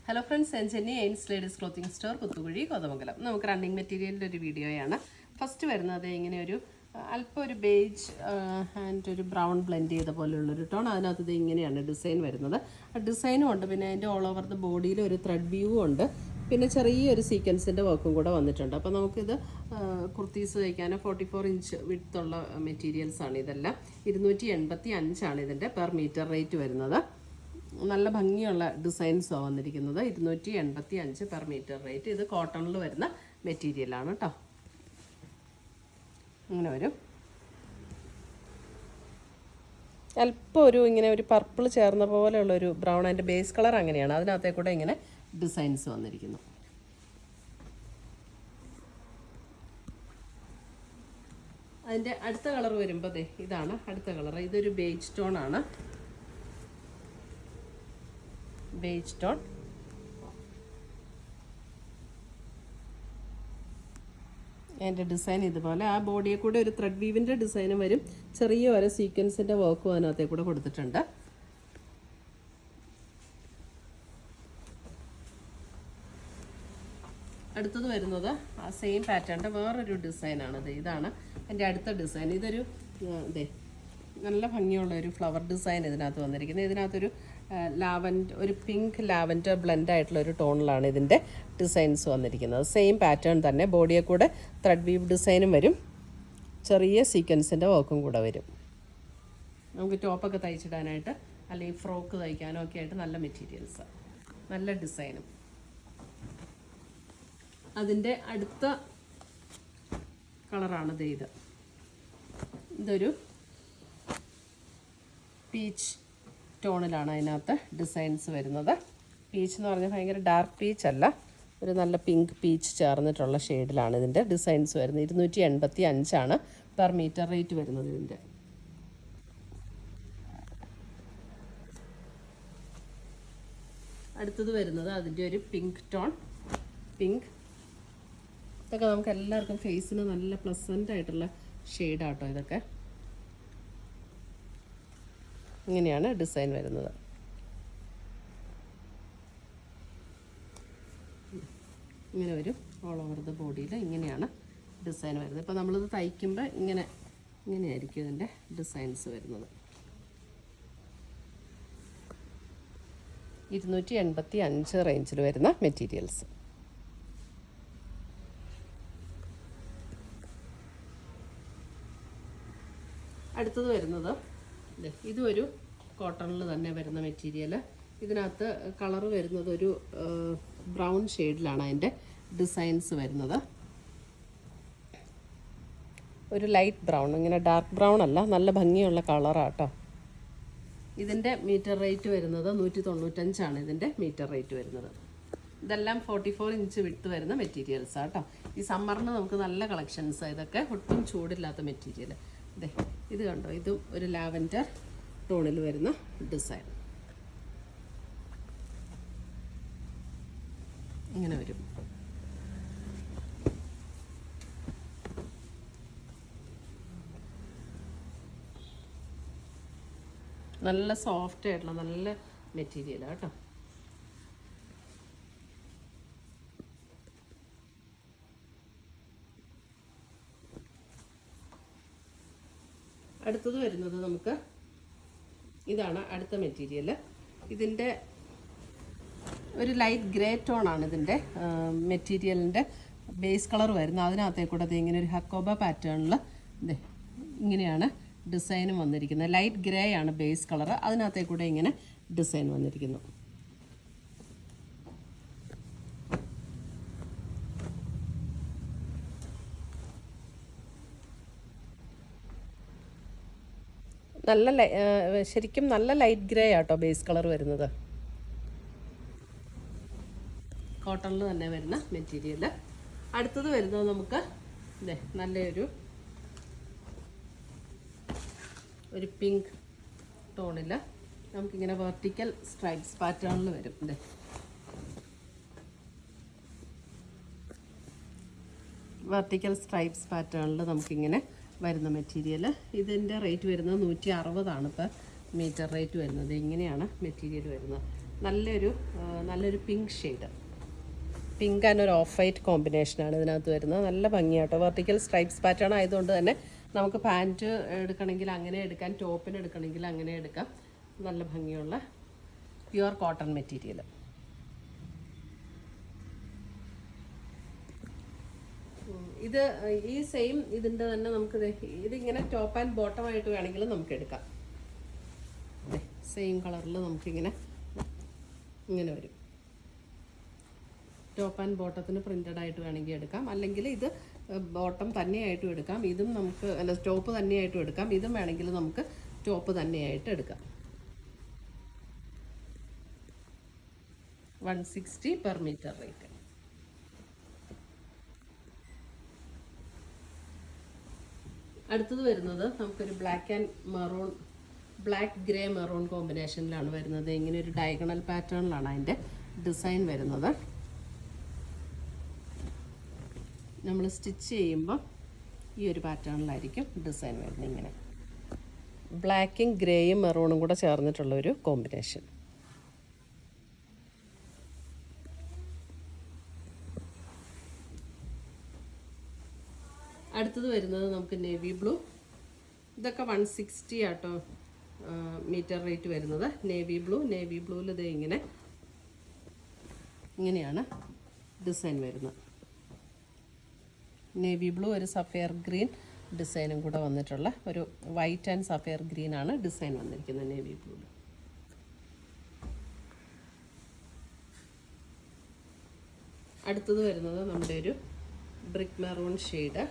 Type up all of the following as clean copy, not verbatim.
Hello friends, ഞാൻ ചെന്നൈ എയിൻസ് ladies clothing store Puthukuzhi Kothamangalam. നമുക്ക് റണ്ണിങ് മെറ്റീരിയലിൻ്റെ ഒരു വീഡിയോയാണ്. ഫസ്റ്റ് വരുന്നത് ഇങ്ങനെ ഒരു അല്പം ഒരു ബേജ് ആൻഡ് ഒരു ബ്രൗൺ ബ്ലെൻഡ് ചെയ്ത പോലെയുള്ളൊരു ടോൺ. അതിനകത്ത് ഇത് ഇങ്ങനെയാണ് ഡിസൈൻ വരുന്നത്. ഡിസൈനും ഉണ്ട്, പിന്നെ അതിൻ്റെ ഓൾ ഓവർ ദ ബോഡിയിൽ ഒരു ത്രെഡ് വ്യൂവും ഉണ്ട്, പിന്നെ ചെറിയൊരു സീക്വൻസിൻ്റെ വർക്കും കൂടെ വന്നിട്ടുണ്ട്. അപ്പോൾ നമുക്കിത് കുർത്തീസ് തയ്ക്കാനോ 44 ഇഞ്ച് വിഡ്ത്തുള്ള മെറ്റീരിയൽസാണ് ഇതെല്ലാം. 285 ഇതിൻ്റെ പെർ മീറ്റർ റേറ്റ് വരുന്നത്. നല്ല ഭംഗിയുള്ള ഡിസൈൻസാണ് വന്നിരിക്കുന്നത്. 285 പെർ മീറ്റർ റേറ്റ്. ഇത് കോട്ടണിൽ വരുന്ന മെറ്റീരിയലാണ് കേട്ടോ. ഇങ്ങനെ വരും. അല്പം ഒരു ഇങ്ങനെ ഒരു പർപ്പിൾ ചേർന്ന പോലെയുള്ളൊരു ബ്രൗൺ, അതിൻ്റെ ബേസ് കളർ അങ്ങനെയാണ്. അതിനകത്തേ കൂടെ ഇങ്ങനെ ഡിസൈൻസ് വന്നിരിക്കുന്നു. അതിൻ്റെ അടുത്ത കളർ വരുമ്പോൾ ഇതാണ് അടുത്ത കളർ. ഇതൊരു ബേജ് ടോൺ ആണ്. Beige tone. അതിൻ്റെ ഡിസൈൻ ഇതുപോലെ ആ ബോഡിയെ കൂടെ ഒരു ത്രെഡ് വീവിൻ്റെ ഡിസൈനും വരും, ചെറിയ ഓരോ സീക്വൻസിൻ്റെ വർക്കും അതിനകത്തേ കൂടെ കൊടുത്തിട്ടുണ്ട്. അടുത്തത് വരുന്നത് ആ സെയിം പാറ്റേണിൻ്റെ വേറൊരു ഡിസൈനാണ്. ഇതാണ് എൻ്റെ അടുത്ത ഡിസൈൻ. ഇതൊരു നല്ല ഭംഗിയുള്ള ഒരു ഫ്ലവർ ഡിസൈൻ ഇതിനകത്ത് വന്നിരിക്കുന്നത്. ഇതിനകത്തൊരു ഒരു പിങ്ക് ലാവൻഡർ ബ്ലെൻഡ് ആയിട്ടുള്ള ഒരു ടോണിലാണ് ഇതിൻ്റെ ഡിസൈൻസ് വന്നിരിക്കുന്നത്. സെയിം പാറ്റേൺ തന്നെ. ബോഡിയെ കൂടെ ത്രെഡ് വീവ് ഡിസൈനും വരും, ചെറിയ സീക്വൻസിൻ്റെ വർക്കും കൂടെ വരും. നമുക്ക് ടോപ്പൊക്കെ തയ്ച്ചിടാനായിട്ട് അല്ലെങ്കിൽ ഫ്രോക്ക് തയ്ക്കാനോ ഒക്കെ ആയിട്ട് നല്ല മെറ്റീരിയൽസ്, നല്ല ഡിസൈനും. അതിൻ്റെ അടുത്ത കളറാണ് ഇതൊരു പീച്ച് ടോണിലാണ് അതിനകത്ത് ഡിസൈൻസ് വരുന്നത്. പീച്ച് എന്ന് പറഞ്ഞാൽ ഭയങ്കര ഡാർക്ക് പീച്ച് അല്ല, ഒരു നല്ല പിങ്ക് പീച്ച് ചേർന്നിട്ടുള്ള ഷെയ്ഡിലാണ് ഇതിൻ്റെ ഡിസൈൻസ് വരുന്നത്. 285 പെർ മീറ്റർ റേറ്റ് വരുന്നത് ഇതിൻ്റെ. അടുത്തത് വരുന്നത് അതിൻ്റെ ഒരു പിങ്ക് ടോൺ. പിങ്ക് ഇതൊക്കെ നമുക്ക് എല്ലാവർക്കും ഫേസിന് നല്ല പ്ലസൻ്റ് ആയിട്ടുള്ള ഷെയ്ഡാട്ടോ ഇതൊക്കെ. ഇങ്ങനെയാണ് ഡിസൈൻ വരുന്നത്. ഇങ്ങനെ വരും. ഓൾ ഓവർ ദ ബോഡിയിൽ ഇങ്ങനെയാണ് ഡിസൈൻ വരുന്നത്. ഇപ്പോൾ നമ്മളിത് തയ്ക്കുമ്പോൾ ഇങ്ങനെയായിരിക്കും ഇതിൻ്റെ ഡിസൈൻസ് വരുന്നത്. 285 റേഞ്ചിൽ വരുന്ന മെറ്റീരിയൽസ്. അടുത്തത് വരുന്നത് ഇതും ഒരു കോട്ടണിൽ തന്നെ വരുന്ന മെറ്റീരിയൽ. ഇതിനകത്ത് കളർ വരുന്നത് ഒരു ബ്രൗൺ ഷെയ്ഡിലാണ് അതിൻ്റെ ഡിസൈൻസ് വരുന്നത്. ഒരു ലൈറ്റ് ബ്രൗൺ, ഇങ്ങനെ ഡാർക്ക് ബ്രൗൺ അല്ല, നല്ല ഭംഗിയുള്ള കളറാട്ടോ. ഇതിൻ്റെ മീറ്റർ റേറ്റ് വരുന്നത് 195 ഇതിൻ്റെ മീറ്റർ റേറ്റ് വരുന്നത്. ഇതെല്ലാം 44 ഇഞ്ച് വിട്ട് വരുന്ന മെറ്റീരിയൽസാണ് കേട്ടോ. ഈ സമ്മറിന് നമുക്ക് നല്ല കളക്ഷൻസാണ് ഇതൊക്കെ. ഒട്ടും ചൂടില്ലാത്ത മെറ്റീരിയൽ. ഇത് കണ്ടോ, ഇതും ഒരു ലാവൻഡർ ടോണിൽ വരുന്ന ഡിസൈൻ. ഇങ്ങനെ വരും. നല്ല സോഫ്റ്റ് ആയിട്ടുള്ള നല്ല മെറ്റീരിയലാണ് കേട്ടോ. അടുത്തത് വരുന്നത് നമുക്ക് ഇതാണ് അടുത്ത മെറ്റീരിയൽ. ഇതിൻ്റെ ഒരു ലൈറ്റ് ഗ്രേ ടോണാണ് ഇതിൻ്റെ മെറ്റീരിയലിൻ്റെ ബേസ് കളർ വരുന്നത്. അതിനകത്തേ കൂടെ ഇങ്ങനെ ഒരു ഹക്കോബ പാറ്റേണിൽ ഇങ്ങനെയാണ് ഡിസൈനും വന്നിരിക്കുന്നത്. ലൈറ്റ് ഗ്രേ ആണ് ബേസ് കളർ. അതിനകത്തേ കൂടെ ഇങ്ങനെ ഡിസൈൻ വന്നിരിക്കുന്നു. ശരിക്കും നല്ല ലൈറ്റ് ഗ്രേ ആട്ടോ ബേസ് കളർ വരുന്നത്. കോട്ടണിൽ തന്നെ വരുന്ന മെറ്റീരിയൽ. അടുത്തത് വരുന്നത് നമുക്ക് നല്ലൊരു പിങ്ക് ടോണിൽ നമുക്കിങ്ങനെ വെർട്ടിക്കൽ സ്ട്രൈപ്സ് പാറ്റേണിൽ വരും. വെർട്ടിക്കൽ സ്ട്രൈപ്സ് പാറ്റേണിൽ നമുക്കിങ്ങനെ വരുന്ന മെറ്റീരിയൽ. ഇതിൻ്റെ റേറ്റ് വരുന്നത് 160 പെർ മീറ്റർ റേറ്റ് വരുന്നത്. ഇങ്ങനെയാണ് മെറ്റീരിയൽ വരുന്നത്. നല്ലൊരു പിങ്ക് ഷെയ്ഡ്. പിങ്ക് ആൻഡ് ഒരു ഓഫ് വൈറ്റ് കോമ്പിനേഷനാണ് ഇതിനകത്ത് വരുന്നത്. നല്ല ഭംഗിയാട്ടോ. വെർട്ടിക്കൽ സ്ട്രൈപ്സ് പാറ്റേൺ ആയതുകൊണ്ട് തന്നെ നമുക്ക് പാൻറ്റ് എടുക്കണമെങ്കിൽ അങ്ങനെ എടുക്കാം, ടോപ്പിന് എടുക്കണമെങ്കിൽ അങ്ങനെ എടുക്കാം. നല്ല ഭംഗിയുള്ള പ്യുവർ കോട്ടൺ മെറ്റീരിയൽ. ഇത് ഈ സെയിം ഇതിൻ്റെ തന്നെ നമുക്ക് ഇതിങ്ങനെ ടോപ്പ് ആൻഡ് ബോട്ടം ആയിട്ട് വേണമെങ്കിലും നമുക്ക് എടുക്കാം. സെയിം കളറിൽ നമുക്കിങ്ങനെ ഇങ്ങനെ വരും. ടോപ്പ് ആൻഡ് ബോട്ടത്തിന് പ്രിൻ്റഡ് ആയിട്ട് വേണമെങ്കിൽ എടുക്കാം, അല്ലെങ്കിൽ ഇത് ബോട്ടം തന്നെയായിട്ടും എടുക്കാം. ഇതും നമുക്ക് ടോപ്പ് തന്നെയായിട്ടും എടുക്കാം. ഇതും വേണമെങ്കിൽ നമുക്ക് ടോപ്പ് തന്നെയായിട്ട് എടുക്കാം. 160 പെർ മീറ്റർ റേറ്റ്. അടുത്തത് വരുന്നത് നമുക്കൊരു ബ്ലാക്ക് ഗ്രേ മെറൂൺ കോമ്പിനേഷനിലാണ് വരുന്നത്. ഇങ്ങനെ ഒരു ഡയഗണൽ പാറ്റേണിലാണ് അതിൻ്റെ ഡിസൈൻ വരുന്നത്. നമ്മൾ സ്റ്റിച്ച് ചെയ്യുമ്പോൾ ഈ ഒരു പാറ്റേണിലായിരിക്കും ഡിസൈൻ വരുന്നത്. ഇങ്ങനെ ബ്ലാക്കും ഗ്രേയും മെറൂണും കൂടെ ചേർന്നിട്ടുള്ളൊരു കോമ്പിനേഷൻ. അടുത്തത് വരുന്നത് നമുക്ക് നേവി ബ്ലൂ. ഇതൊക്കെ 160 ആട്ടോ മീറ്റർ റേറ്റ് വരുന്നത്. നേവി ബ്ലൂവിൽ ഇത് ഇങ്ങനെയാണ് ഡിസൈൻ വരുന്നത്. നേവി ബ്ലൂ ഒരു സഫയർ ഗ്രീൻ ഡിസൈനും കൂടെ വന്നിട്ടുള്ള ഒരു വൈറ്റ് ആൻഡ് സഫയർ ഗ്രീനാണ് ഡിസൈൻ വന്നിരിക്കുന്നത് നേവി ബ്ലൂവിൽ. അടുത്തത് വരുന്നത് നമ്മുടെ ഒരു ബ്രിക്ക് മെറൂൺ ഷെയ്ഡ്.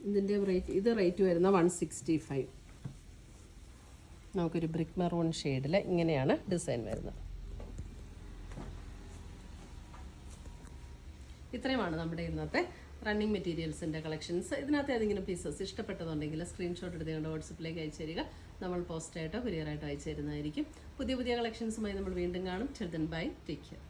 ഇതിൻ്റെ റേറ്റ് വരുന്ന 165. നമുക്കൊരു ബ്രിക്ക് മെറൂൺ ഷെയ്ഡിൽ ഇങ്ങനെയാണ് ഡിസൈൻ വരുന്നത്. ഇത്രയുമാണ് നമ്മുടെ ഇന്നത്തെ റണ്ണിങ് മെറ്റീരിയൽസിൻ്റെ കളക്ഷൻസ്. ഇതിനകത്ത് ഏതെങ്കിലും പീസസ് ഇഷ്ടപ്പെട്ടതുണ്ടെങ്കിൽ സ്ക്രീൻഷോട്ട് എടുത്ത് ഞങ്ങളുടെ വാട്സപ്പിലേക്ക് അയച്ചു തരിക. നമ്മൾ പോസ്റ്റായിട്ടോ കൊറിയറായിട്ടോ അയച്ചു തരുന്നതായിരിക്കും. പുതിയ കളക്ഷൻസുമായി നമ്മൾ വീണ്ടും കാണും. Children bye, take care.